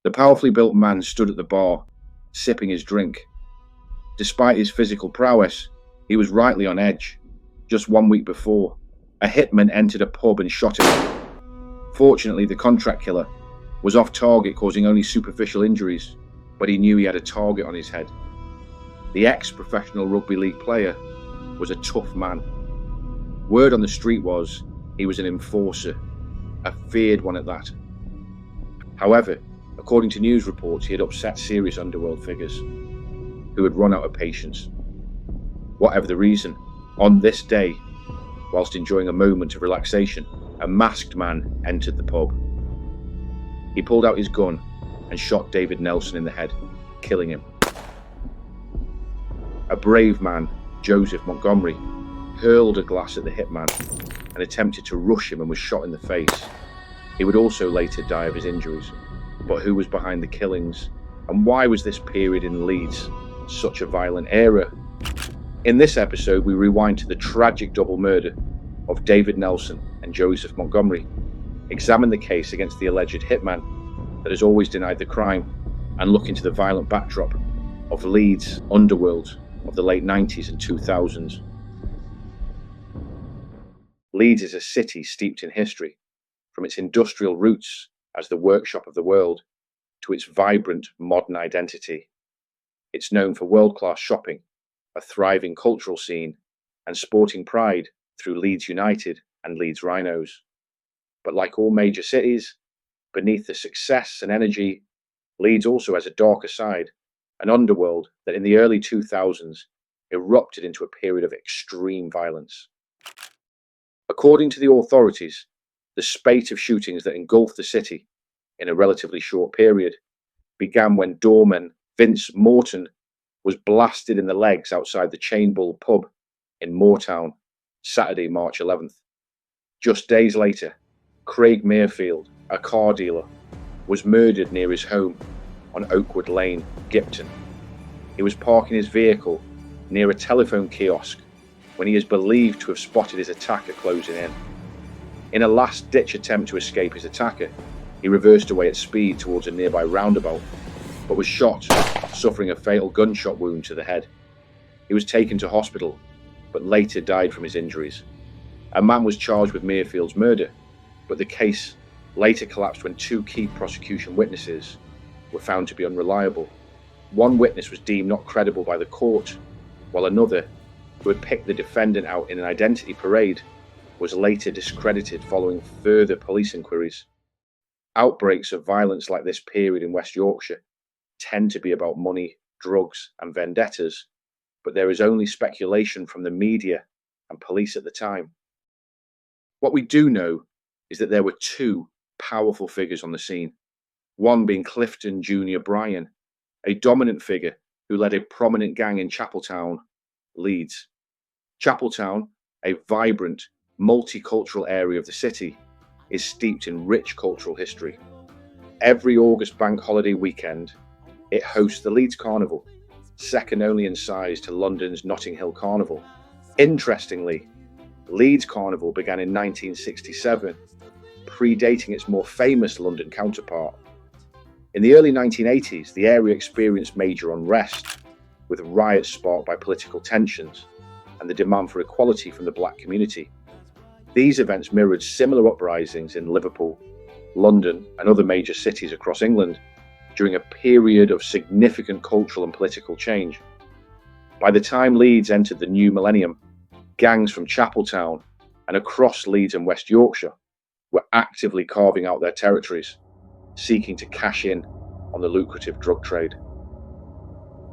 The powerfully built man stood at the bar, sipping his drink. Despite his physical prowess, he was rightly on edge. Just 1 week before, a hitman entered a pub and shot him. Fortunately, the contract killer was off target, causing only superficial injuries, but he knew he had a target on his head. The ex-professional rugby league player was a tough man. Word on the street was he was an enforcer, a feared one at that. However, according to news reports, he had upset serious underworld figures who had run out of patience. Whatever the reason, on this day, whilst enjoying a moment of relaxation, a masked man entered the pub. He pulled out his gun and shot David Nelson in the head, killing him. A brave man, Joseph Montgomery, hurled a glass at the hitman and attempted to rush him and was shot in the face. He would also later die of his injuries. But who was behind the killings, and why was this period in Leeds such a violent era? In this episode, we rewind to the tragic double murder of David Nelson and Joseph Montgomery, examine the case against the alleged hitman that has always denied the crime, and look into the violent backdrop of Leeds' underworld of the late 90s and 2000s. Leeds is a city steeped in history, from its industrial roots as the workshop of the world to its vibrant modern identity. It's known for world-class shopping, a thriving cultural scene, and sporting pride through Leeds United and Leeds Rhinos. But like all major cities, beneath the success and energy, Leeds also has a darker side, an underworld that in the early 2000s erupted into a period of extreme violence. According to the authorities, the spate of shootings that engulfed the city in a relatively short period began when doorman Vince Morton was blasted in the legs outside the Chain Bull pub in Moortown, Saturday, March 11th. Just days later, Craig Mayfield, a car dealer, was murdered near his home on Oakwood Lane, Gipton. He was parking his vehicle near a telephone kiosk when he is believed to have spotted his attacker closing in. In a last-ditch attempt to escape his attacker, he reversed away at speed towards a nearby roundabout, but was shot, suffering a fatal gunshot wound to the head. He was taken to hospital, but later died from his injuries. A man was charged with Mayfield's murder, but the case later collapsed when two key prosecution witnesses were found to be unreliable. One witness was deemed not credible by the court, while another, who had picked the defendant out in an identity parade, was later discredited following further police inquiries. Outbreaks of violence like this period in West Yorkshire tend to be about money, drugs, and vendettas, but there is only speculation from the media and police at the time. What we do know is that there were two powerful figures on the scene, one being Clifton Jr. Bryan, a dominant figure who led a prominent gang in Chapeltown, Leeds. Chapeltown, a vibrant, multicultural area of the city, is steeped in rich cultural history. Every August bank holiday weekend, it hosts the Leeds Carnival, second only in size to London's Notting Hill Carnival. Interestingly, Leeds Carnival began in 1967, predating its more famous London counterpart. In the early 1980s, the area experienced major unrest, with riots sparked by political tensions and the demand for equality from the black community. These events mirrored similar uprisings in Liverpool, London, and other major cities across England during a period of significant cultural and political change. By the time Leeds entered the new millennium, gangs from Chapeltown and across Leeds and West Yorkshire were actively carving out their territories, seeking to cash in on the lucrative drug trade.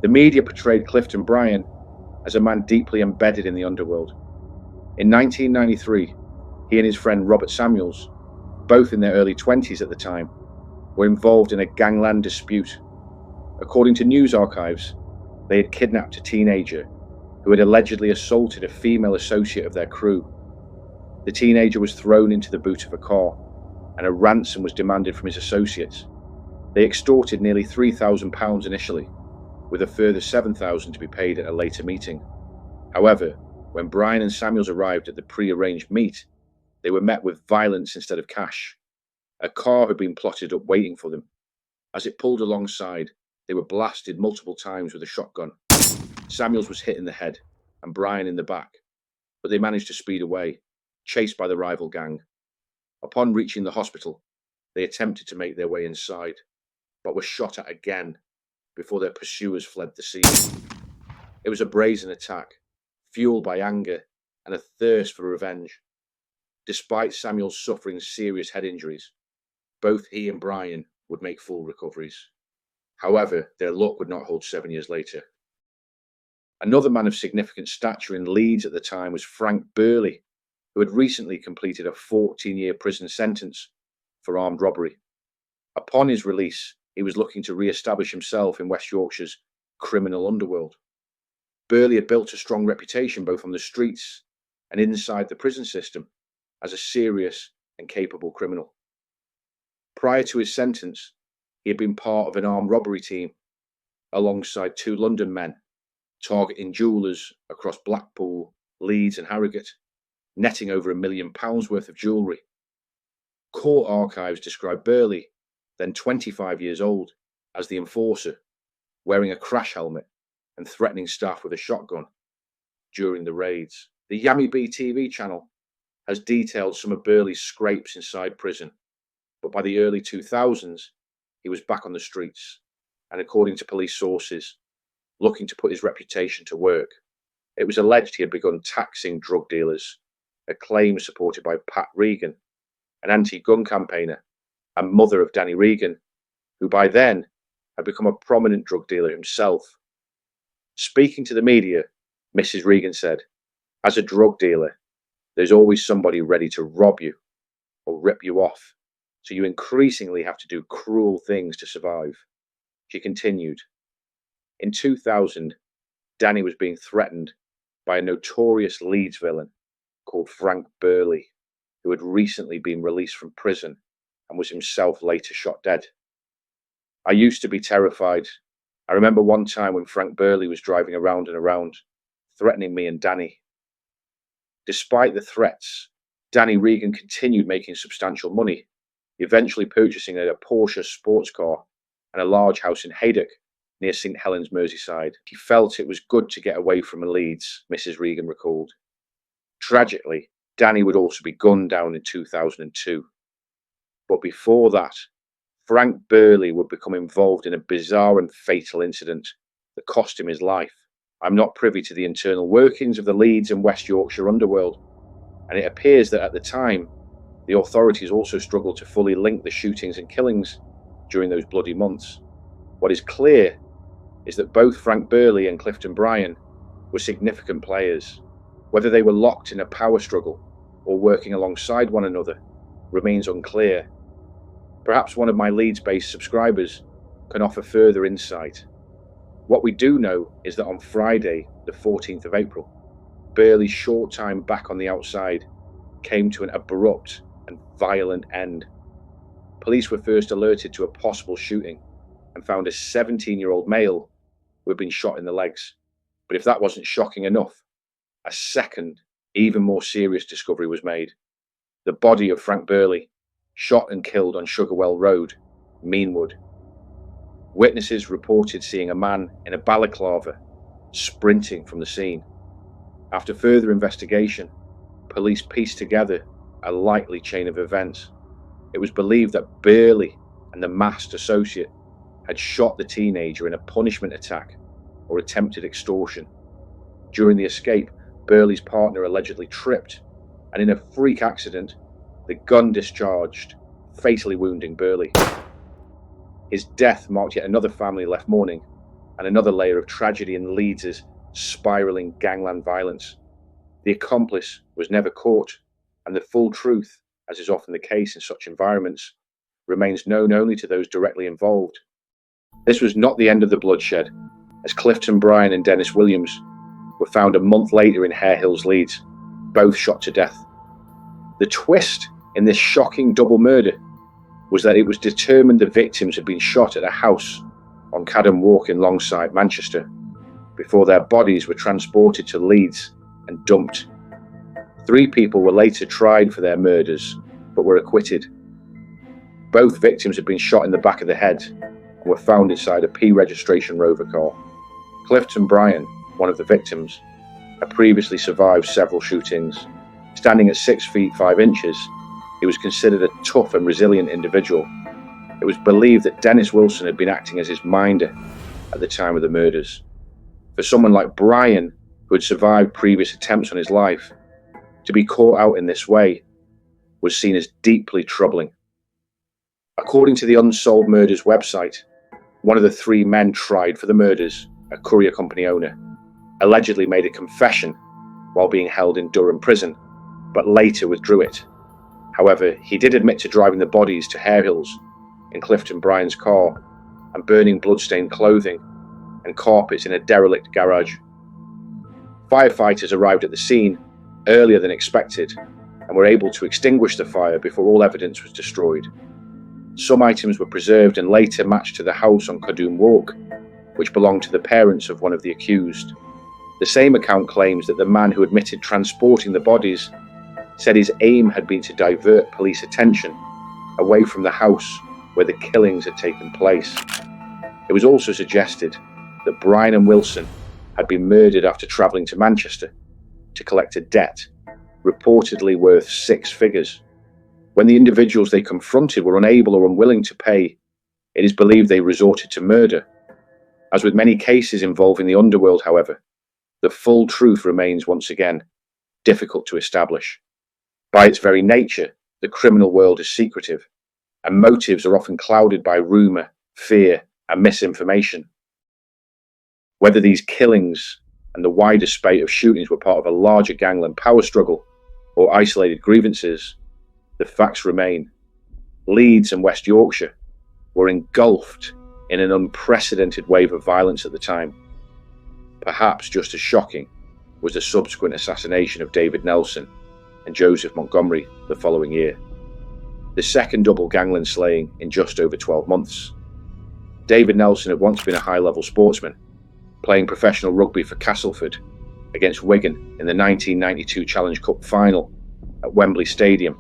The media portrayed Clifton Bryan as a man deeply embedded in the underworld. In 1993, he and his friend Robert Samuels, both in their early 20s at the time, were involved in a Gangland dispute. According to news archives, they had kidnapped a teenager who had allegedly assaulted a female associate of their crew. The teenager was thrown into the boot of a car, and a ransom was demanded from his associates. They extorted nearly £3,000 initially, with a further £7,000 to be paid at a later meeting. However, when Bryan and Samuels arrived at the pre-arranged meet, they were met with violence instead of cash. A car had been plotted up waiting for them. As it pulled alongside, they were blasted multiple times with a shotgun. Samuels was hit in the head and Bryan in the back, but they managed to speed away, chased by the rival gang. Upon reaching the hospital, they attempted to make their way inside, but were shot at again before their pursuers fled the scene. It was a brazen attack, fueled by anger and a thirst for revenge. Despite Samuels suffering serious head injuries, both he and Bryan would make full recoveries. However, their luck would not hold 7 years later. Another man of significant stature in Leeds at the time was Frank Birley, who had recently completed a 14-year prison sentence for armed robbery. Upon his release, he was looking to re-establish himself in West Yorkshire's criminal underworld. Birley had built a strong reputation both on the streets and inside the prison system as a serious and capable criminal. Prior to his sentence, he had been part of an armed robbery team alongside two London men, targeting jewellers across Blackpool, Leeds and Harrogate, netting over £1 million worth of jewellery. Court archives describe Birley, then 25 years old, as the enforcer, wearing a crash helmet and threatening staff with a shotgun during the raids. The Yummy Bee TV channel has detailed some of Birley's scrapes inside prison, but by the early 2000s, he was back on the streets, and according to police sources, looking to put his reputation to work. It was alleged he had begun taxing drug dealers, a claim supported by Pat Regan, an anti-gun campaigner and mother of Danny Regan, who by then had become a prominent drug dealer himself. Speaking to the media, Mrs. Regan said, "As a drug dealer, there's always somebody ready to rob you or rip you off, so you increasingly have to do cruel things to survive." She continued, "In 2000, Danny was being threatened by a notorious Leeds villain called Frank Birley, who had recently been released from prison and was himself later shot dead. I used to be terrified. I remember one time when Frank Birley was driving around and around, threatening me and Danny. Despite the threats, Danny Regan continued making substantial money, eventually purchasing a Porsche sports car and a large house in Haydock, near St Helens, Merseyside. He felt it was good to get away from Leeds," Mrs. Regan recalled. Tragically, Danny would also be gunned down in 2002. But before that, Frank Birley would become involved in a bizarre and fatal incident that cost him his life. I'm not privy to the internal workings of the Leeds and West Yorkshire underworld, and it appears that at the time, the authorities also struggled to fully link the shootings and killings during those bloody months. What is clear is that both Frank Birley and Clifton Bryan were significant players. Whether they were locked in a power struggle or working alongside one another remains unclear. Perhaps one of my Leeds-based subscribers can offer further insight. What we do know is that on Friday, the 14th of April, Birley's short time back on the outside came to an abrupt and violent end. Police were first alerted to a possible shooting and found a 17-year-old male who had been shot in the legs. But if that wasn't shocking enough, a second, even more serious discovery was made. The body of Frank Birley, shot and killed on Sugarwell Road, Meanwood. Witnesses reported seeing a man in a balaclava sprinting from the scene. After further investigation, police pieced together a likely chain of events. It was believed that Birley and the masked associate had shot the teenager in a punishment attack or attempted extortion. During the escape, Birley's partner allegedly tripped, and in a freak accident, the gun discharged, fatally wounding Birley. His death marked yet another family-left mourning and another layer of tragedy in Leeds' spiralling gangland violence. The accomplice was never caught, and the full truth, as is often the case in such environments, remains known only to those directly involved. This was not the end of the bloodshed, as Clifton Bryan and Dennis Williams were found a month later in Hare Hills, Leeds, both shot to death. The twist in this shocking double murder was that it was determined the victims had been shot at a house on Cadham Walk in Longside, Manchester, before their bodies were transported to Leeds and dumped. 3 people were later tried for their murders, but were acquitted. Both victims had been shot in the back of the head, and were found inside a P registration Rover car. Clifton Bryan, one of the victims, had previously survived several shootings. Standing at 6 feet 5 inches, he was considered a tough and resilient individual. It was believed that Dennis Wilson had been acting as his minder at the time of the murders. For someone like Bryan, who had survived previous attempts on his life, to be caught out in this way was seen as deeply troubling. According to the Unsolved Murders website, one of the 3 men tried for the murders, a courier company owner, allegedly made a confession while being held in Durham prison, but later withdrew it. However, he did admit to driving the bodies to Hare Hills in Clifton Bryan's car and burning bloodstained clothing and carpets in a derelict garage. Firefighters arrived at the scene earlier than expected and were able to extinguish the fire before all evidence was destroyed. Some items were preserved and later matched to the house on Codoom Walk, which belonged to the parents of one of the accused. The same account claims that the man who admitted transporting the bodies said his aim had been to divert police attention away from the house where the killings had taken place. It was also suggested that Bryan and Wilson had been murdered after travelling to Manchester to collect a debt, reportedly worth 6 figures. When the individuals they confronted were unable or unwilling to pay, it is believed they resorted to murder. As with many cases involving the underworld, however, the full truth remains once again difficult to establish. By its very nature, the criminal world is secretive, and motives are often clouded by rumour, fear, and misinformation. Whether these killings and the wider spate of shootings were part of a larger gangland power struggle or isolated grievances, the facts remain. Leeds and West Yorkshire were engulfed in an unprecedented wave of violence at the time. Perhaps just as shocking was the subsequent assassination of David Nelson and Joseph Montgomery the following year. The second double gangland slaying in just over 12 months. David Nelson had once been a high-level sportsman, playing professional rugby for Castleford against Wigan in the 1992 Challenge Cup final at Wembley Stadium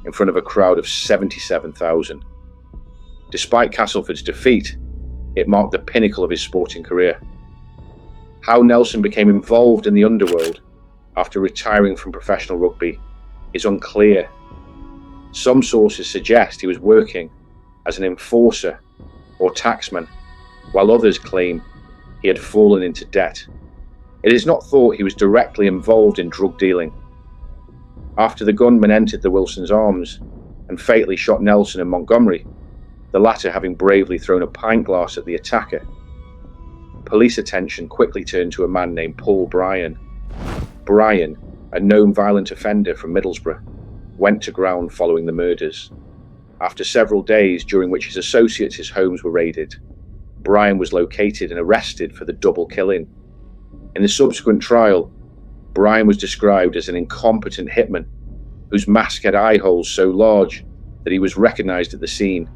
in front of a crowd of 77,000. Despite Castleford's defeat, it marked the pinnacle of his sporting career. How Nelson became involved in the underworld after retiring from professional rugby is unclear. Some sources suggest he was working as an enforcer or taxman, while others claim he had fallen into debt. It is not thought he was directly involved in drug dealing. After the gunman entered the Wilsons' arms and fatally shot Nelson and Montgomery, the latter having bravely thrown a pint glass at the attacker, police attention quickly turned to a man named Paul Bryan. Bryan, a known violent offender from Middlesbrough, went to ground following the murders. After several days during which his associates' homes were raided, Bryan was located and arrested for the double killing. In the subsequent trial, Bryan was described as an incompetent hitman whose mask had eye holes so large that he was recognised at the scene.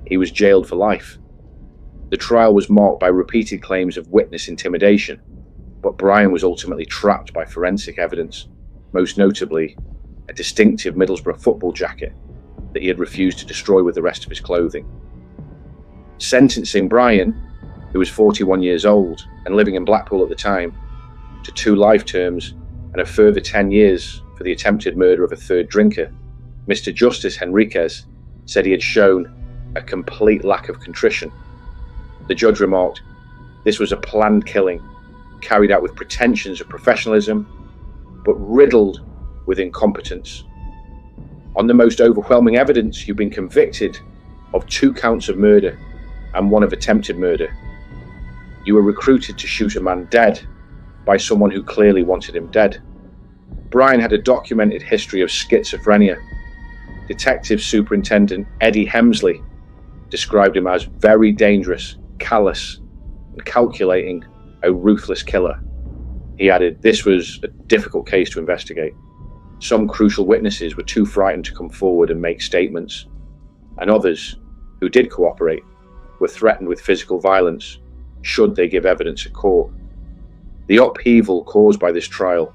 He was jailed for life. The trial was marked by repeated claims of witness intimidation, but Bryan was ultimately trapped by forensic evidence, most notably a distinctive Middlesbrough football jacket that he had refused to destroy with the rest of his clothing. Sentencing Bryan, who was 41 years old and living in Blackpool at the time, to 2 life terms and a further 10 years for the attempted murder of a third drinker, Mr. Justice Henriquez said he had shown a complete lack of contrition. The judge remarked, "This was a planned killing, carried out with pretensions of professionalism, but riddled with incompetence. On the most overwhelming evidence, you've been convicted of 2 counts of murder and 1 of attempted murder. You were recruited to shoot a man dead by someone who clearly wanted him dead." Bryan had a documented history of schizophrenia. Detective Superintendent Eddie Hemsley described him as very dangerous, callous, and calculating, a ruthless killer. He added, this was a difficult case to investigate. Some crucial witnesses were too frightened to come forward and make statements, and others, who did cooperate, were threatened with physical violence should they give evidence at court. The upheaval caused by this trial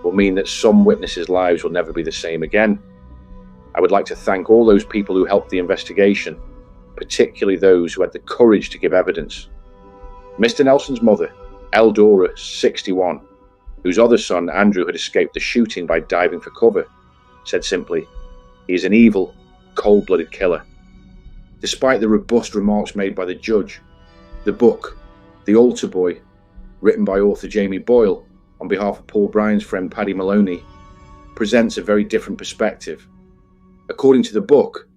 will mean that some witnesses' lives will never be the same again. I would like to thank all those people who helped the investigation particularly those who had the courage to give evidence. Mr. Nelson's mother, Eldora, 61, whose other son, Andrew, had escaped the shooting by diving for cover, said simply, "He is an evil, cold-blooded killer." Despite the robust remarks made by the judge, the book, The Altar Boy, written by author Jamie Boyle on behalf of Paul Bryan's friend Paddy Maloney, presents a very different perspective. According to the book,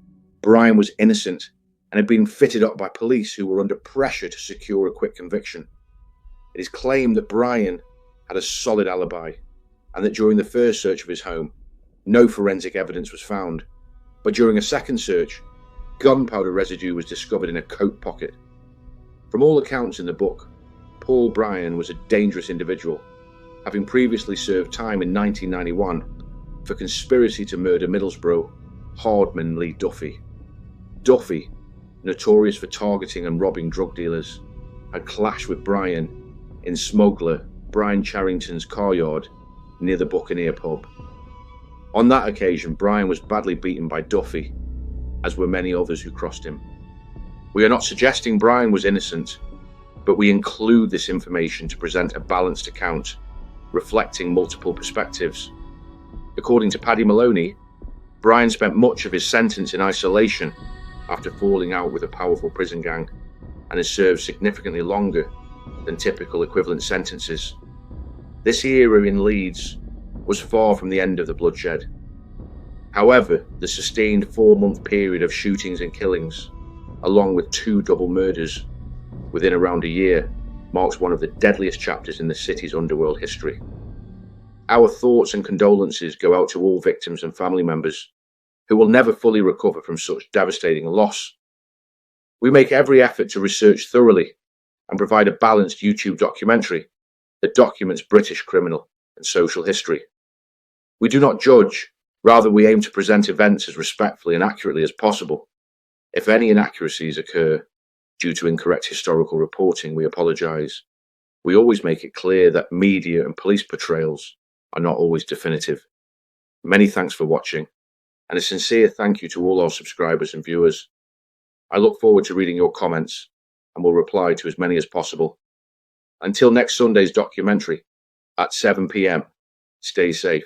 Bryan was innocent and had been fitted up by police who were under pressure to secure a quick conviction. It is claimed that Bryan had a solid alibi and that during the first search of his home, no forensic evidence was found, but during a second search, gunpowder residue was discovered in a coat pocket. From all accounts in the book, Paul Bryan was a dangerous individual, having previously served time in 1991 for conspiracy to murder Middlesbrough hardman Lee Duffy. Duffy, notorious for targeting and robbing drug dealers, had clashed with Bryan in smuggler Brian Charrington's car yard near the Buccaneer pub. On that occasion, Bryan was badly beaten by Duffy, as were many others who crossed him. We are not suggesting Bryan was innocent, but we include this information to present a balanced account, reflecting multiple perspectives. According to Paddy Maloney, Bryan spent much of his sentence in isolation after falling out with a powerful prison gang, and has served significantly longer than typical equivalent sentences. This era in Leeds was far from the end of the bloodshed. However, the sustained 4-month period of shootings and killings, along with 2 double murders within around a year, marks one of the deadliest chapters in the city's underworld history. Our thoughts and condolences go out to all victims and family members who will never fully recover from such devastating loss. We make every effort to research thoroughly and provide a balanced YouTube documentary that documents British criminal and social history. We do not judge, rather we aim to present events as respectfully and accurately as possible. If any inaccuracies occur due to incorrect historical reporting, we apologise. We always make it clear that media and police portrayals are not always definitive. Many thanks for watching, and a sincere thank you to all our subscribers and viewers. I look forward to reading your comments and will reply to as many as possible. Until next Sunday's documentary at 7 p.m, stay safe.